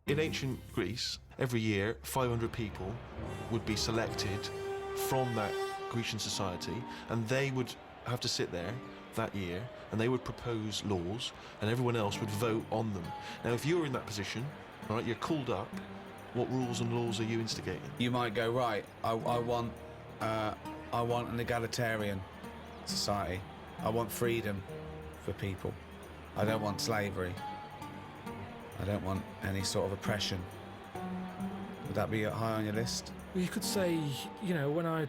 In ancient Greece, every year 500 people would be selected from that Grecian society, and they would have to sit there that year and they would propose laws and everyone else would vote on them. Now if you're in that position, all right, you're called up, what rules and laws are you instigating? You might go, right, I want an egalitarian society. I want freedom for people. I don't want slavery. I don't want any sort of oppression. Would that be high on your list? Well, you could say, you know, when I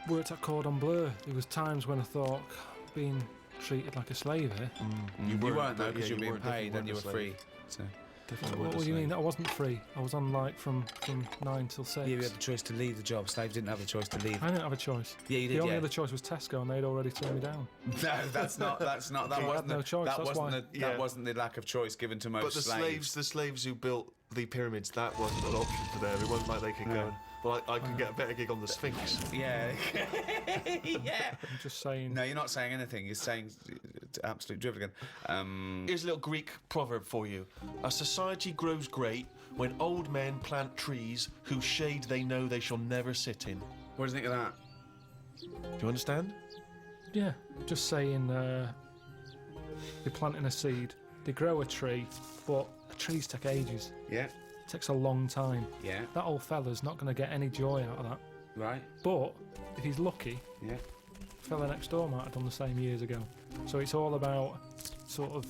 worked at Cordon Bleu, there was times when I thought being treated like a slave here. You weren't though, because you were being paid and you were free. So. What do you mean? I wasn't free. I was on like from 9 till 6. Yeah, you had the choice to leave the job. Slaves didn't have the choice to leave. I didn't have a choice. Yeah, you did. The only other choice was Tesco, and they'd already turned me down. No, that's not. That wasn't no choice. That wasn't the lack of choice given to most slaves. But the slaves who built the pyramids, that wasn't an option for them. It wasn't like they could go. Well, I could get a better gig on the Sphinx. Yeah. Yeah. I'm just saying. No, you're not saying anything. You're saying absolute drivel again. Here's a little Greek proverb for you. A society grows great when old men plant trees whose shade they know they shall never sit in. What do you think of that? Do you understand? Yeah, just saying they're planting a seed, they grow a tree, but trees take ages. Yeah. It takes a long time. Yeah. That old fella's not going to get any joy out of that. Right. But if he's lucky, yeah, fella next door might have done the same years ago. So it's all about sort of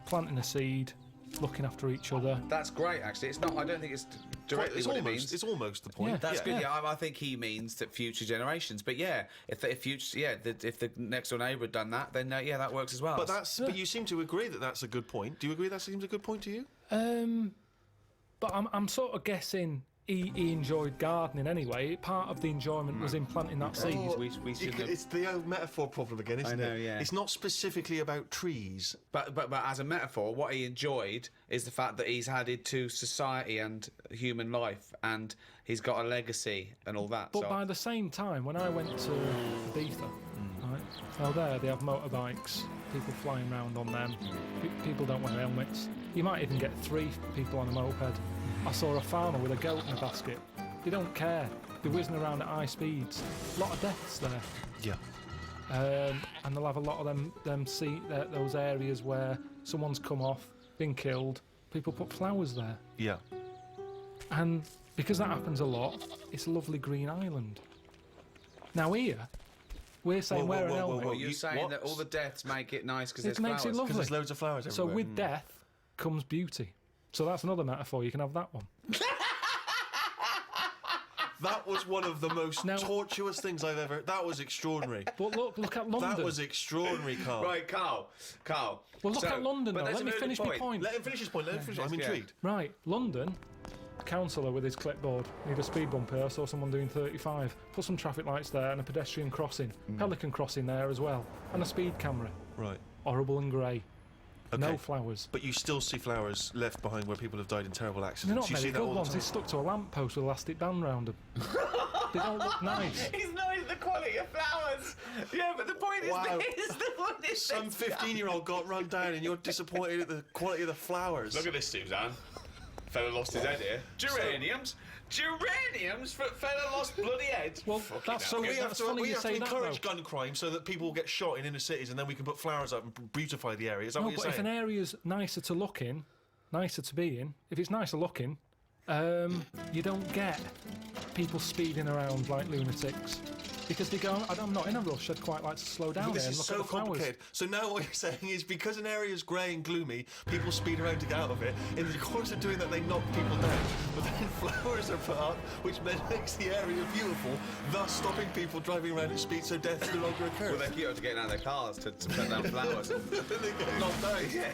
planting a seed, looking after each other. That's great, actually. It's not. I don't think it's directly what it means. It's almost the point. Yeah. That's good. Yeah, I think he means that future generations. But yeah, if the next door neighbour had done that, then yeah, that works as well. But but you seem to agree that that's a good point. Do you agree that seems a good point to you? But I'm sort of guessing he enjoyed gardening anyway. Part of the enjoyment was in planting that seed. It's the old metaphor problem again, isn't it? I know, yeah. It's not specifically about trees. But as a metaphor, what he enjoyed is the fact that he's added to society and human life, and he's got a legacy and all that. But by the same time, when I went to Ibiza, right, well there they have motorbikes, people flying around on them, people don't wear helmets. You might even get 3 people on a moped. I saw a farmer with a goat in a basket. They don't care. They're whizzing around at high speeds. A lot of deaths there. Yeah. And they'll have a lot of those areas where someone's come off, been killed. People put flowers there. Yeah. And because that happens a lot, it's a lovely green island. Now here, we're saying wear an helmet. You're saying that all the deaths make it nice because there's flowers. flowers. It makes it lovely. Because there's loads of flowers everywhere. So with death comes beauty. So that's another metaphor. You can have that one. That was one of the most tortuous things I've ever... That was extraordinary. But look at London. That was extraordinary, Carl. Right, Carl. Well, look at London, though. Let me finish my point. Let him finish his point. I'm intrigued. Right, London, councillor with his clipboard. Need a speed bump here. I saw someone doing 35. Put some traffic lights there and a pedestrian crossing. Pelican crossing there as well. And a speed camera. Right. Horrible and grey. Okay. No flowers. But you still see flowers left behind where people have died in terrible accidents. They're not you very see that good all the ones. time. They're stuck to a lamppost with elastic band round them. They don't look nice. He's knowing the quality of flowers. Yeah, but the point is Some 15-year-old got run down and you're disappointed at the quality of the flowers. Look at this, Suzanne. Fella lost his head here. Geraniums? Geraniums? Fella lost bloody head? Well, that's so we have to encourage that, gun crime so that people get shot in inner cities and then we can put flowers up and beautify the area. Is that what you're saying? If an area's nicer to look in, nicer to be in, if it's nicer looking, you don't get people speeding around like lunatics. Because they go, I'm not in a rush, I'd quite like to slow down this there and is look so at the flowers. complicated. So now what you're saying is because an area is grey and gloomy, people speed around to get out of it. In the course of doing that, they knock people down. But then flowers are put up, which then makes the area beautiful, thus stopping people driving around at speed so death no longer occurs. Well, they're cute to getting out of their cars to put down flowers. Then they get knocked down. Yeah.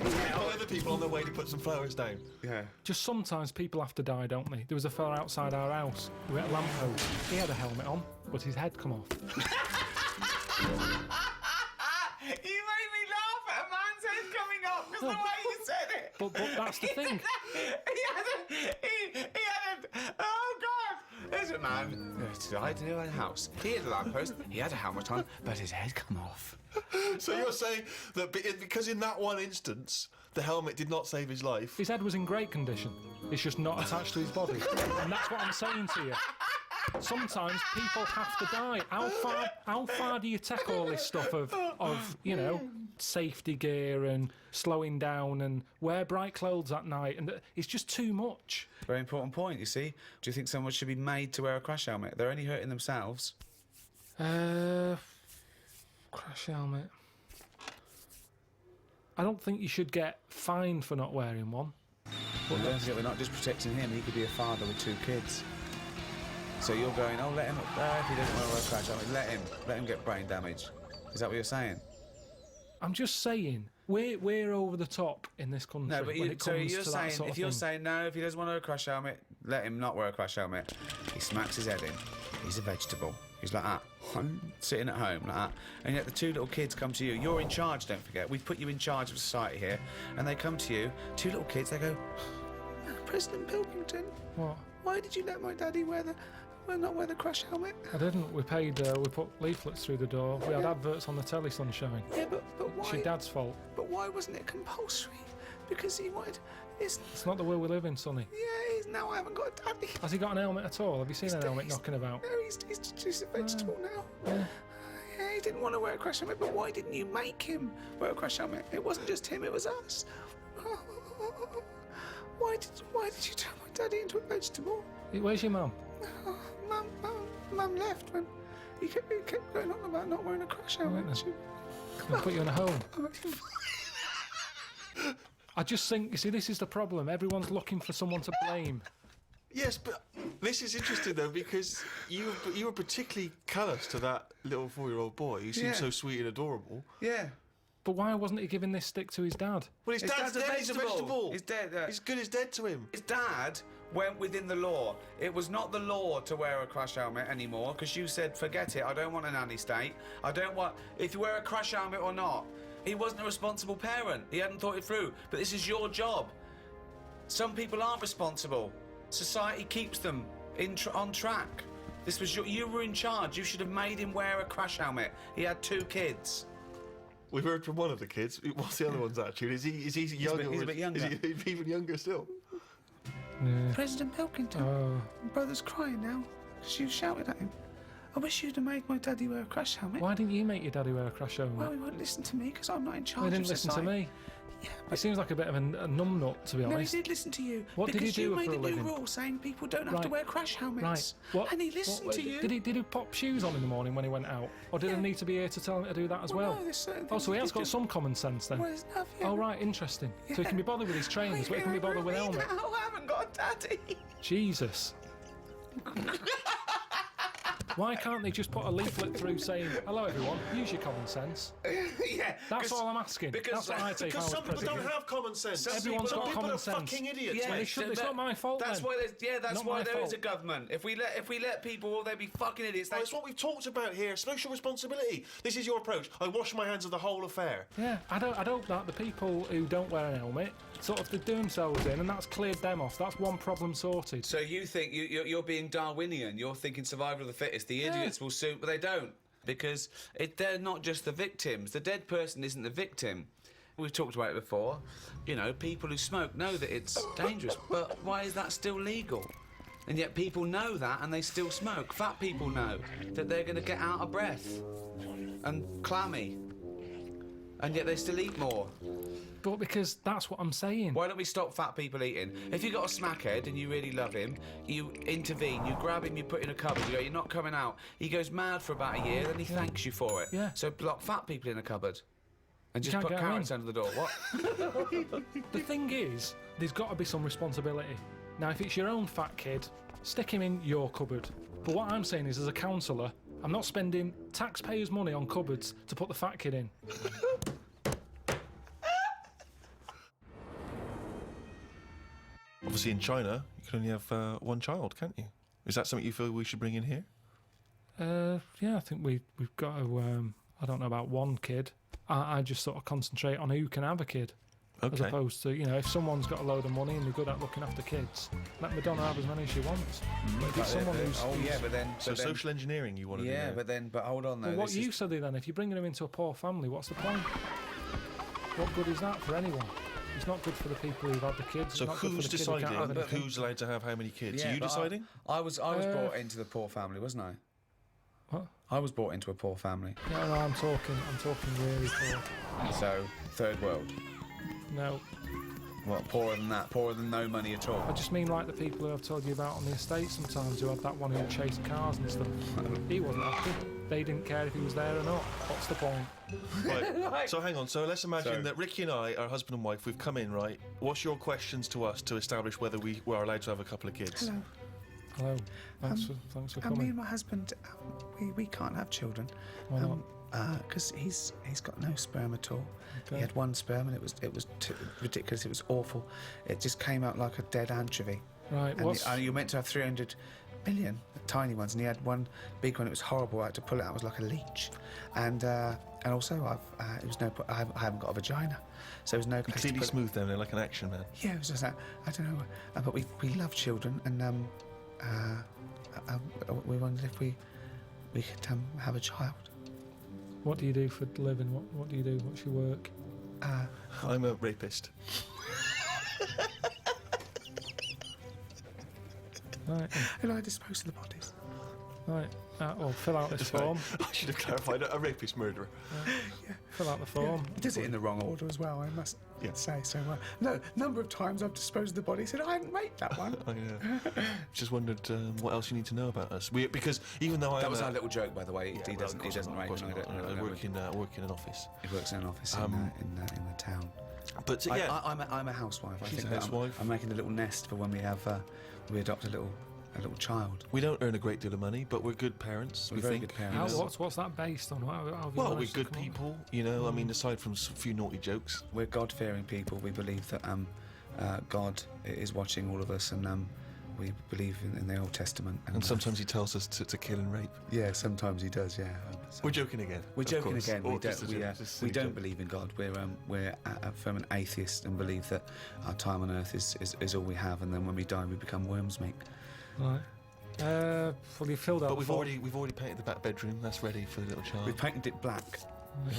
Other people on their way to put some flowers down. Yeah. Just sometimes people have to die, don't they? There was a fella outside our house who had a lamppost. He had a helmet on, but his head come off. You made me laugh at a man's head coming off because the way you said it. But that's the thing. He had a oh God! There's a man who died in a house. He had a lamppost. He had a helmet on, but his head come off. So you're saying that because in that one instance The helmet did not save his life. His head was in great condition. It's just not attached to his body. And that's what I'm saying to you. Sometimes people have to die. How far do you take all this stuff of safety gear and slowing down and wear bright clothes at night? And it's just too much. Very important point, you see. Do you think someone should be made to wear a crash helmet? They're only hurting themselves. Crash helmet. I don't think you should get fined for not wearing one. But we're not just protecting him. He could be a father with 2 kids. So you're going, oh, let him, if he doesn't want to wear a crash helmet, let him get brain damage. Is that what you're saying? I'm just saying, we're over the top in this country. No, but when it comes to that sort of if you're thing. saying no, if he doesn't want to wear a crash helmet, let him not wear a crash helmet. He smacks his head in. He's a vegetable. He's like that, sitting at home like that. And yet the 2 little kids come to you. You're in charge, don't forget. We've put you in charge of society here. And they come to you, 2 little kids, they go, President Pilkington, What? why did you let my daddy not wear the crash helmet? I didn't. We put leaflets through the door. We had adverts on the telly, sunshine. Yeah, but why? It's your dad's fault. But why wasn't it compulsory? Because he wanted... It's not the world we live in, Sonny. Yeah, now I haven't got a daddy. Has he got an helmet at all? Have you seen an helmet knocking about? No, he's a vegetable now. Yeah. Yeah, he didn't want to wear a crash helmet, but why didn't you make him wear a crash helmet? It wasn't just him, it was us. Why did you turn my daddy into a vegetable? Where's your mum? Mum left when he kept going on about not wearing a crash helmet. Can I put you in a home? I just think, you see, this is the problem. Everyone's looking for someone to blame. Yes, but this is interesting though, because you were particularly callous to that little 4-year-old boy who seemed so sweet and adorable. Yeah. But why wasn't he giving this stick to his dad? Well, his dad's dead. He's a vegetable. He's dead. He's good as dead to him. His dad went within the law. It was not the law to wear a crash helmet anymore, because you said, forget it, I don't want a nanny state. I don't want... If you wear a crash helmet or not. He wasn't a responsible parent. He hadn't thought it through. But this is your job. Some people aren't responsible. Society keeps them on track. This was you were in charge. You should have made him wear a crash helmet. He had 2 kids. We've heard from one of the kids. What's the other one's attitude? Is he younger? He's a bit younger. Is he even younger still? Yeah. President Pilkington, my brother's crying now because you shouted at him. I wish you'd have made my daddy wear a crash helmet. Why didn't you make your daddy wear a crash helmet? Well, he won't listen to me because I'm not in charge He didn't of listen to society. me. Yeah, He seems like a bit of a numbnut, to be no, he honest. did listen to you. What did he do because for a you made a living? new rule saying people don't have to Right. wear crash helmets. Right. What? And he listened to you. Did he pop shoes on in the morning when he went out? Or did I need to be here to tell him to do that as well? No, there's certain Oh, things so he you has can got do. some common sense then. Well, there's enough, yeah. Oh, right, interesting. So he can be bothered with his trainers, but he can be bothered with helmet. Now, I haven't got a daddy. Jesus. Why can't they just put a leaflet through saying, hello everyone, use your common sense? Yeah. That's all I'm asking. That's what I take Because if I some was people don't president. have common sense. Everyone's some got people common are sense. fucking idiots. Yeah, Well, mate. it's not my fault That's then. why that's Not why my there is fault. a government. If we let people, well, they'd be fucking idiots. Well, it's what we've talked about here. Social responsibility. This is your approach. I wash my hands of the whole affair. Yeah, I hope that the people who don't wear an helmet sort of they do themselves in, and that's cleared them off. That's one problem sorted. So you think you're being Darwinian? You're thinking survival of the fittest. The idiots will soon, but they don't, because they're not just the victims. The dead person isn't the victim. We've talked about it before. You know, people who smoke know that it's dangerous, but why is that still legal? And yet people know that and they still smoke. Fat people know that they're going to get out of breath and clammy, and yet they still eat more. But because that's what I'm saying. Why don't we stop fat people eating? If you've got a smackhead and you really love him, you intervene, you grab him, you put in a cupboard, you go, you're not coming out. He goes mad for about a year, then he thanks you for it. Yeah. So lock fat people in a cupboard. And just can't put get 'em carrots in. under the door. What? The thing is, there's got to be some responsibility. Now, if it's your own fat kid, stick him in your cupboard. But what I'm saying is, as a counsellor, I'm not spending taxpayers' money on cupboards to put the fat kid in. Obviously, in China, you can only have one child, can't you? Is that something you feel we should bring in here? Yeah, I think we've got to. I don't know about one kid. I just sort of concentrate on who can have a kid, as Okay. opposed to if someone's got a load of money and they're good at looking after kids, let Madonna have as many as she wants. But if it's someone who's but then... So social engineering you want to do Yeah, there. but hold on though. well, what this is- use are they then? If you're bringing them into a poor family, what's the point? What good is that for anyone? It's not good for the people who've had the kids. So it's not good who's for the kid who can't have deciding anything. who's allowed to have how many kids? Are you but deciding? I was brought into the poor family, wasn't I? What? I was brought into a poor family. No, I'm talking really poor. So, third world. No, What, poorer than that? Poorer than no money at all? I just mean like the people who I've told you about on the estate sometimes, who had that one who chased cars and stuff. He wasn't happy. They didn't care if he was there or not. What's the point? Right. So hang on. So let's imagine So- that Ricky and I are husband and wife. We've come in, right? What's your questions to us to establish whether we were allowed to have a couple of kids? Hello. Hello. Thanks for Me coming. and my husband, we can't have children. Why not? Because he's got no sperm at all. Okay. He had one sperm and it was ridiculous. It was awful. It just came out like a dead anchovy. Right, And what's... you're meant to have 300 million tiny ones, and he had one big one. It was horrible. I had to pull it out. It was like a leech. And also, it was no. I haven't got a vagina, so there was no place to Completely put. smooth down there, like an action man. Yeah, it was just that. I don't know. But we love children, and we wondered if we could have a child. What do you do for a living? What do you do? What's your work? I'm a rapist. Right, And I dispose of the bodies. right. Well, fill out this form. I should have clarified. A rapist murderer. Fill out the form. He does it in the wrong order as well, I must Yeah. say. So, no, number of times I've disposed of the body. He said, I hadn't raped that one. Just wondered what else you need to know about us. Because even though That was our little joke, by the way. He doesn't rape. I I work in an office. He works in an office in the town. But yeah, I'm a housewife. She's I think a that housewife. I'm making a little nest for when we have we adopt a little child. we don't earn a great deal of money, but we're good parents. We're we very think. good parents. What's that based on? How have you Well, we're managed to good come up people, you know. I mean, aside from a few naughty jokes. We're God-fearing people. We believe that God is watching all of us, and we believe in the Old Testament. And sometimes he tells us to kill and rape. yeah, sometimes he does. Yeah, We're joking again. We're of joking course. again. Or We just a don't. joke, just a We silly don't joke. believe in God. We're from an atheist and believe that our time on earth is all we have, and then when we die, we become worms, mate. Right. Well, you filled out. But the we've form. already painted the back bedroom. That's ready for the little child. We painted it black Yeah.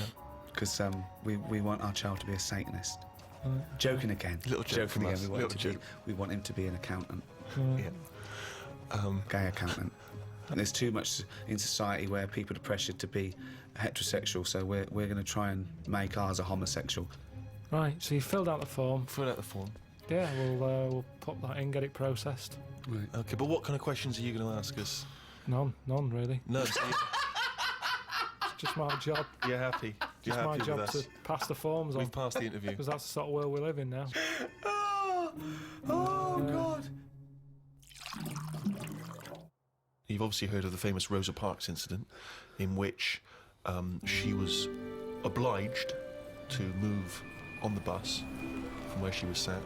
because we want our child to be a Satanist. Right. Joking again. Little joke from us. We want, Little joke. we want him to be an accountant, Right. Yeah. gay accountant. And there's too much in society where people are pressured to be heterosexual, so we're going to try and make ours a homosexual. Right. So you filled out the form. Fill out the form. Yeah. We'll pop that in, get it processed. Right. Okay, but what kind of questions are you going to ask us? None really. No. So It's just my job. you're happy. You're It's my happy job with to us. pass the forms on, We've passed the interview. because that's the sort of world we live in now. Oh God! You've obviously heard of the famous Rosa Parks incident, in which she was obliged to move on the bus from where she was sat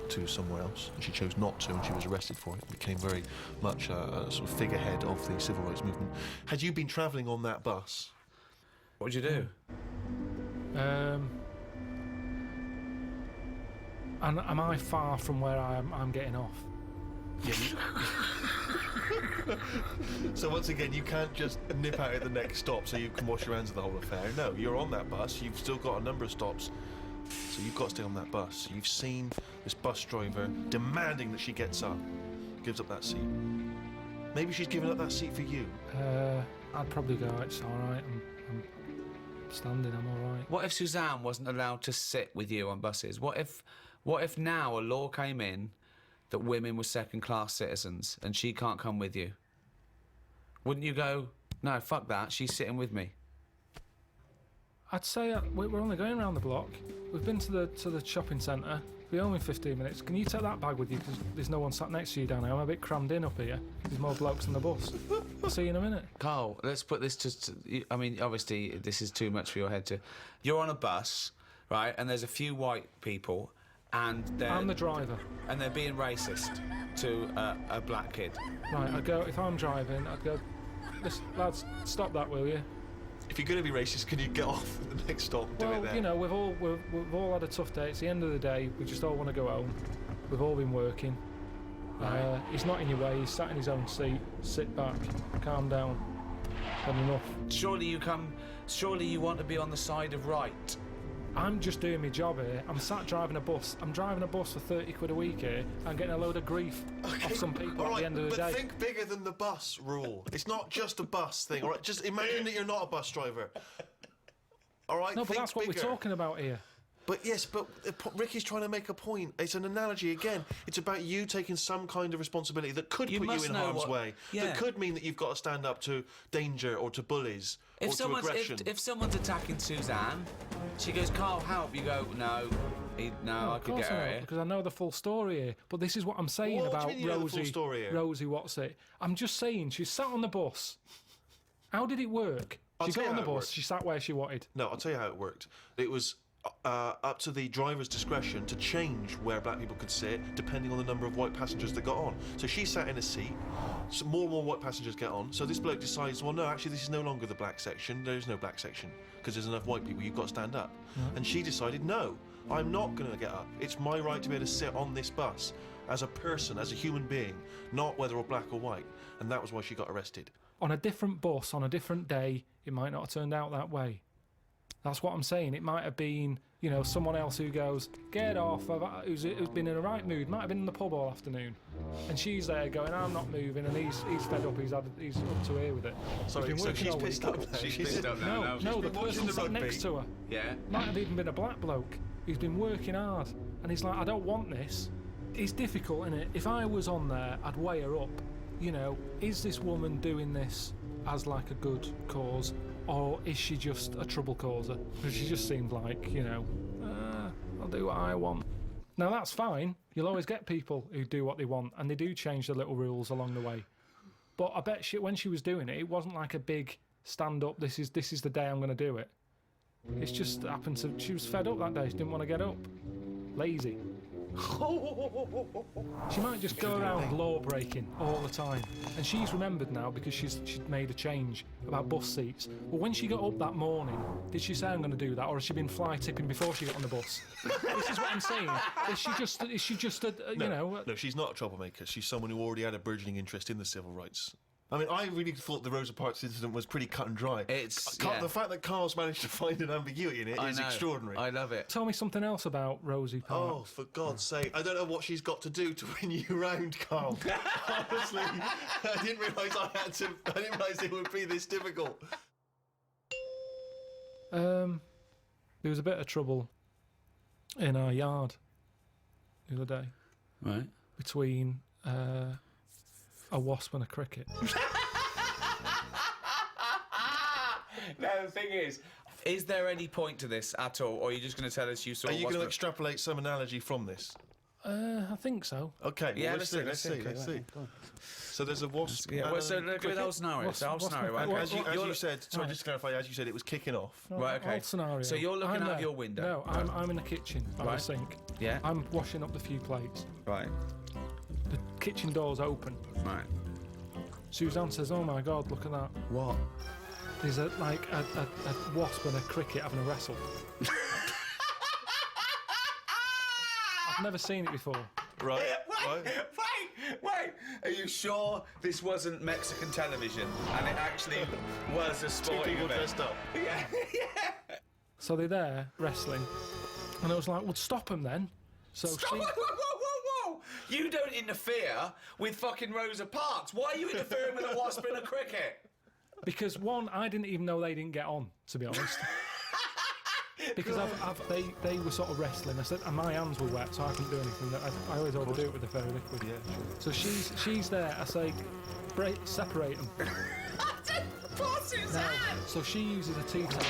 to somewhere else, and she chose not to, and she was arrested for it. It became very much a sort of figurehead of the civil rights movement. Had you been travelling on that bus? What would you do? And am I far from where I'm getting off? So once again, you can't just nip out at the next stop so you can wash your hands of the whole affair. No, you're on that bus. You've still got a number of stops, so you've got to stay on that bus. You've seen this bus driver demanding that she gets up, gives up that seat. Maybe she's given up that seat for you. I'd probably go, it's all right. I'm standing. I'm all right. What if Suzanne wasn't allowed to sit with you on buses? What if now a law came in that women were second-class citizens and she can't come with you? Wouldn't you go, no, fuck that, she's sitting with me? I'd say we're only going around the block. We've been to the shopping centre. We're only 15 minutes. Can you take that bag with you? Because there's no one sat next to you down here. I'm a bit crammed in up here. There's more blokes on the bus. I'll see you in a minute. Carl, let's put this I mean, obviously, this is too much for your head to... You're on a bus, right, and there's a few white people, and they're... I'm the driver. And they're being racist to a black kid. Right, I'd go, if I'm driving, I'd go, listen, lads, stop that, will you? If you're going to be racist, can you get off at the next stop and do it Well, there? you know, we've all had a tough day. It's the end of the day. We just all want to go home. We've all been working. He's not in your way. He's sat in his own seat. Sit back. Calm down. Had enough. Surely you want to be on the side of right. I'm just doing my job here. I'm sat driving a bus. I'm driving a bus for 30 quid a week here. I'm getting a load of grief off some people All at right, the end of the but day. think bigger than the bus rule. It's not just a bus thing, all right? Just imagine that you're not a bus driver. All right, No, but think that's what bigger. we're talking about here. But yes, but Ricky's trying to make a point. It's an analogy again. It's about you taking some kind of responsibility that could You put you must in know harm's what- way. Yeah. That could mean that you've got to stand up to danger or to bullies or to aggression. If someone's attacking Suzanne, she goes, "Carl, help!" You go, "No, no, I Of could course get I her know, here." because I know the full story here. But this is what I'm saying What do you about mean you know the full Rosie. story here? Rosie, what's it? I'm just saying she sat on the bus. How did it work? I'll She tell got you on the how it bus. worked. She sat where she wanted. No, I'll tell you how it worked. It was up to the driver's discretion to change where black people could sit depending on the number of white passengers that got on. So she sat in a seat, so more and more white passengers get on. So this bloke decides, well, no, actually, this is no longer the black section. There's no black section because there's enough white people. You've got to stand up. And she decided, no, I'm not going to get up. It's my right to be able to sit on this bus as a person, as a human being, not whether or black or white. And that was why she got arrested. On a different bus, on a different day, it might not have turned out that way. That's what I'm saying. It might have been, you know, someone else who goes, get off, who's been in a right mood, might have been in the pub all afternoon. And she's there going, I'm not moving, and he's fed up, he's up to here with it. Sorry, He's so been working she's all pissed week. up now. She's She's- pissed up now. No, the been watching person the sat rugby. next to her Yeah. might have even been a black bloke who's been working hard. And he's like, I don't want this. It's difficult, isn't it? If I was on there, I'd weigh her up. You know, is this woman doing this as like a good cause, or is she just a trouble causer? Because she just seems like, you know, I'll do what I want. Now that's fine. You'll always get people who do what they want, and they do change the little rules along the way. But I bet when she was doing it, it wasn't like a big stand up. This is the day I'm going to do it. It's just happened to. She was fed up that day. She didn't want to get up. Lazy. She might just go around law breaking all the time, and she's remembered now because she'd made a change about bus seats. But when she got up that morning, did she say I'm going to do that, or has she been fly tipping before she got on the bus? This is what I'm saying. Is she just a you know? No, she's not a troublemaker. She's someone who already had a burgeoning interest in the civil rights. I mean, I really thought the Rosa Parks incident was pretty cut and dry. The fact that Carl's managed to find an ambiguity in it is extraordinary. I love it. Tell me something else about Rosie Parks. Oh, for God's sake. I don't know what she's got to do to win you round, Carl. Honestly, I didn't realise it would be this difficult. There was a bit of trouble in our yard the other day Right. between a wasp and a cricket. Now the thing is there any point to this at all, or are you just going to tell us you saw? Are you going to wasp- extrapolate some analogy from this? I think so. Okay, Yeah, well, let's let's see. see. So there's a wasp. Yeah. Well, so look at the cricket. whole scenario. What's- the whole what's scenario. my- Right? what- As you said, sorry, Right. just to clarify, as you said, it was kicking off. Right, okay. Old scenario. So you're looking I'm out of there. your window. No, I'm in the kitchen by the Right. sink. Yeah. I'm washing up the few plates. Right. The kitchen door's open. Right. Suzanne says, "Oh my God, look at that! What? There's a wasp and a cricket having a wrestle." I've never seen it before. Right, right. Wait! Are you sure this wasn't Mexican television and it actually was a Two sporting people event? dressed up. Yeah. So they're there wrestling, and I was like, "Well, stop them then." So Stop! she, Whoa! You don't interfere with fucking Rosa Parks. Why are you interfering with a wasp in a cricket? because one, I didn't even know they didn't get on, to be honest. Because they were sort of wrestling. I said, and my hands were wet, so I couldn't do anything. I always overdo it with the fairy liquid. Yeah, sure. So she's there. I say, separate them. So she uses a tea towel,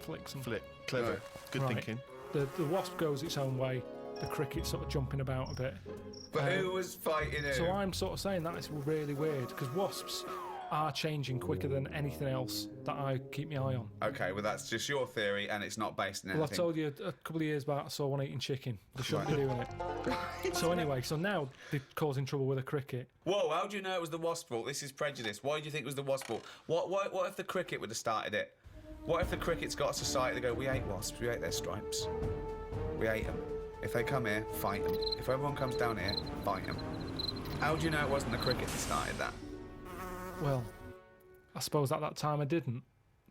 flicks them. Flick, clever, good Right. thinking. The wasp goes its own way. The cricket's sort of jumping about a bit. But who was fighting who? So I'm sort of saying that is really weird because wasps are changing quicker than anything else that I keep my eye on. Okay, well that's just your theory and it's not based on Well, I anything. told you a couple of years back I saw one eating chicken. They shouldn't be doing it. So anyway, so now they're causing trouble with a cricket. Whoa, how do you know it was the wasp fault? This is prejudice. Why do you think it was the wasp fault? What if the cricket would have started it? What if the cricket's got a society that go, we hate wasps, we hate their stripes. We hate them. If they come here, fight them. If everyone comes down here, fight them. How do you know it wasn't the cricket that started that? Well, I suppose at that time I didn't.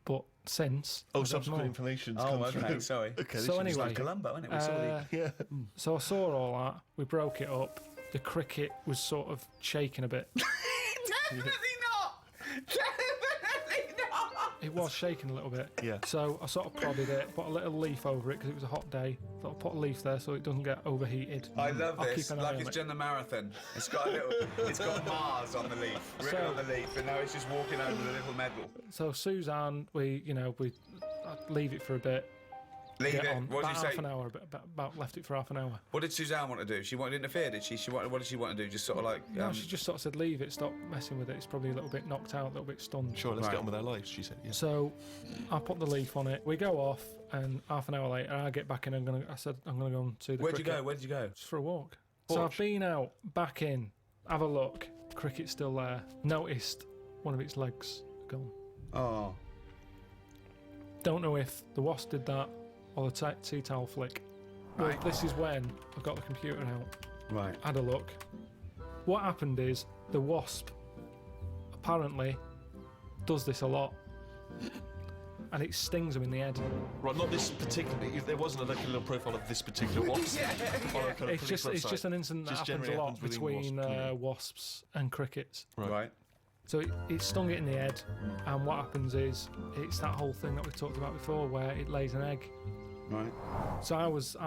But since Oh, I don't subsequent know. information's Oh, come okay, through. sorry. Okay, So this is anyway, Like Columbo, isn't it? We saw the... yeah. So I saw all that. We broke it up. The cricket was sort of shaking a bit. Definitely not! Definitely not! It was shaking a little bit. Yeah. So I sort of prodded it, put a little leaf over it because it was a hot day. Thought I'd put a leaf there so it doesn't get overheated. I love I'll this. keep an eye Like on it's it. done the marathon. It's got a little. It's got Mars on the leaf, written So- on the leaf, and now it's just walking over the little medal. So Suzanne, I'd leave it for a bit. Leave Get it. on. What did About you half say? an hour. About left it for half an hour. What did Suzanne want to do? She wanted to interfere, did she? What did she want to do? Just sort of like. No, she just sort of said leave it, stop messing with it. It's probably a little bit knocked out, a little bit stunned. Sure, let's Right. get on with our lives, she said. Yeah. So I put the leaf on it. We go off, and half an hour later, I get back in. I said I'm gonna go and see the Where'd you cricket. go? Where did you go? Just for a walk. So I've been out, back in, have a look. Cricket's still there. Noticed one of its legs gone. Oh. Don't know if the wasp did that or the tea towel flick. Well, Right. this is when I got the computer out, Right. had a look. What happened is the wasp apparently does this a lot, and it stings them in the head. Right, not this particularly. If there wasn't like a little profile of this particular wasp. on a kind of It's just police it's just website. an incident that Just happens a generally lot happens within between wasp community. wasps and crickets. Right. So it stung it in the head, and what happens is it's that whole thing that we talked about before, where it lays an egg. Right. So I was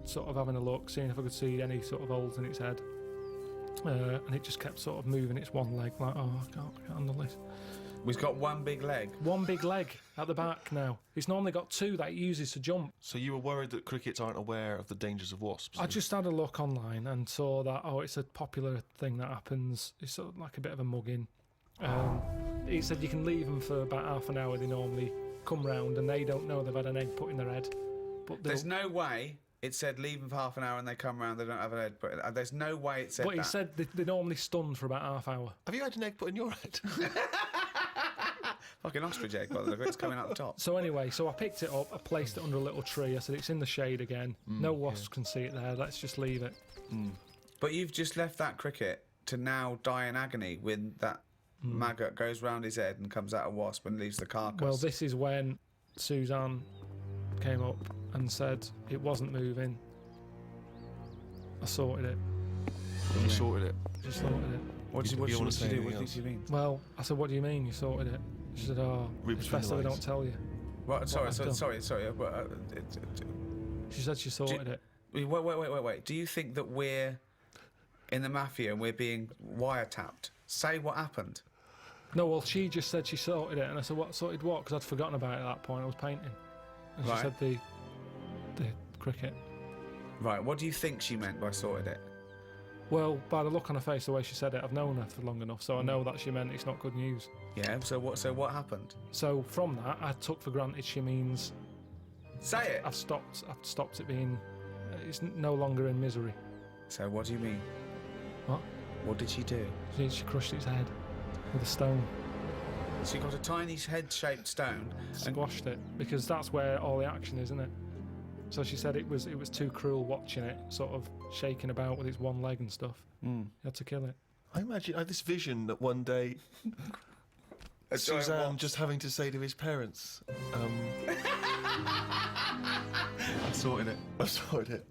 sort of having a look, seeing if I could see any sort of holes in its head, and it just kept sort of moving its one leg, like, oh, I can't handle this. We've got one big leg. One big leg at the back now. It's normally got two that it uses to jump. So you were worried that crickets aren't aware of the dangers of wasps? I just had a look online and saw that, it's a popular thing that happens. It's sort of like a bit of a mugging. It said you can leave them for about half an hour. They normally come round and they don't know they've had an egg put in their head. But There's no way it said leave them for half an hour and they come round, they don't have an egg. But there's no way it said But that. he said they normally stun for about half hour. Have you had an egg put in your head? Fucking ostrich egg, by the look of it. It's coming out the top. So anyway, I picked it up, I placed it under a little tree. I said it's in the shade again. No wasps can see it there. Let's just leave it. But you've just left that cricket to now die in agony when that maggot goes round his head and comes out a wasp and leaves the carcass. Well, this is when Suzanne came up and said it wasn't moving. I sorted it. You sorted it. Just sorted it. what did you you wanna what say did you do? anything What did you mean? Well, I said, what do you mean you sorted it? She said, Read it's between best the if I don't lines. tell you. Right, sorry. I've done. But, She said she sorted it. wait. Do you think that we're in the mafia and we're being wiretapped? Say what happened. No, well, she just said she sorted it, and I said, what, sorted what? Because I'd forgotten about it at that point. I was painting. And she Right. said the cricket. Right, what do you think she meant by sorted it? Well, by the look on her face, the way she said it, I've known her for long enough, so I know that she meant it's not good news. Yeah, so what happened? So from that, I took for granted she means Say it. I've stopped it being. It's no longer in misery. So what do you mean? What? What did she do? She crushed its head with a stone, She got a tiny head-shaped stone and squashed it, because that's where all the action is, isn't it? So she said it was too cruel watching it sort of shaking about with its one leg and stuff. You had to kill it. I imagine I had this vision that one day a giant Suzanne wasp. just having to say to his parents, I sorted it. I sorted it.